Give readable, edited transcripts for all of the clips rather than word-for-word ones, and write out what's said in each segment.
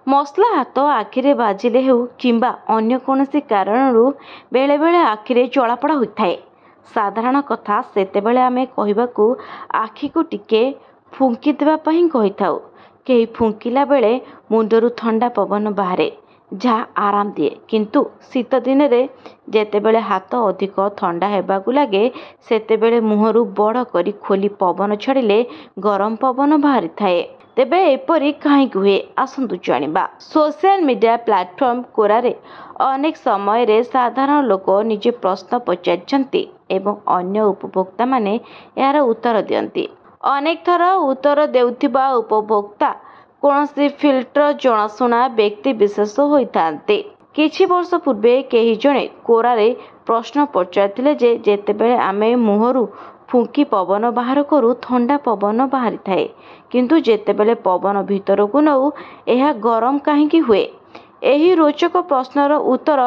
मसला हाथ आखिरे बाजिले हेउ किंबा अन्य कोनोसी कारणरू बेले बेले आखिरे जलापड़ा होता है। साधारण कथा सेतेबेले आमे कहिबाकू आखि को टिके फुंकी देबा पई कहिथाउ। केही फुंकिला बेले मुंडरू ठंडा पवन बाहरे जहाँ आराम दिए, किंतु शीत दिन रे जेतेबेले हाथ अधिक ठंडा हेबाकू लागे सेतेबेले मुहरु बड़ करी खोली पवन छाड़िले गरम पवन बाहरी थाए। तेबे एपरी कहीं हुए आसतु जानिबा। सोशल मीडिया प्लेटफॉर्म कोरारे अनेक समय रे साधारण लोक निजे प्रश्न पचारछंती एवं अन्य उपभोक्ता माने यार उत्तर दियंती। अनेक थर उत्तर देउथिबा उपभोक्ता कोनोसी फिल्टर जनाशुना व्यक्ति विशेष होइथांते। किछि वर्ष पूर्वे केही जणे कोरारे प्रश्न पचारथिले जे जेतेबेले आमे मुहरु फुंकी पवन बाहर करू ठंडा पवन बाहरी थाए, किंतु जेतेबेले पवन भीतर को नऊ यह गरम कहीं हुए। एही रोचक प्रश्नर उत्तर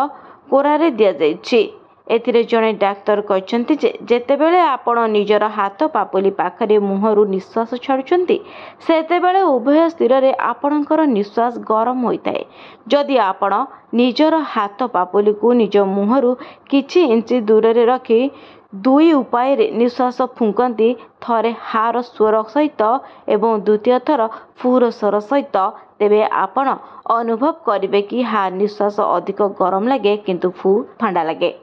कोरारे दिया जाइछि। एथिरे जणे डाक्तर कहछन्ति जे जेतेबेले आपण निजर हाथ पापुली पाखरे मुहरु निश्वास छाडुछन्ति सेतेबेले उभय स्थिर रे आपणकर निश्वास गरम होइताए। जदि आपण निजर हाथ पापुली को निज मुहरु किछि इंची दूर रे रखी दुई उपाय रे निश्वास फुंकती, थरे हार स्वर सहित एवं द्वितीय थर फुर स्वर सहित, तेबे आपण अनुभव करिवे कि हार निश्वास अधिक गरम लगे किंतु फु ठंडा लगे।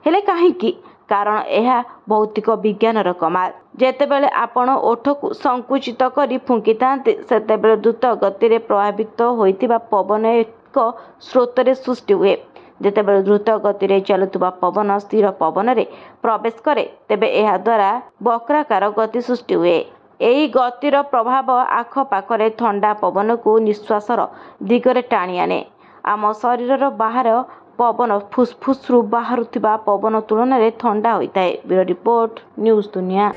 हेले काहेकि? कारण यह भौतिक विज्ञानर कमाल। जेतेबेले आपण ओठ को संकुचित करी फुंकी थांते सेतेबेले द्रुत गति रे प्रभावित होइतिबा पवन एक स्रोत रे सृष्टि हुए। जेतेबेले द्रुत गति रे चलुवा पवन स्थिर पवन रे प्रवेश करे तेबे एहा द्वारा वक्राकार गति सृष्टि हुए। एही गतिर प्रभाव आख पाखरे ठंडा पवन को निश्वासर दिगरे टाणी आने। आम शरीरर बाहर पवन फुसफुस रु बाहरुथिबा पवन तुलन रे ठंडा होइताए। ब्यूरो रिपोर्ट, न्यूज दुनिया।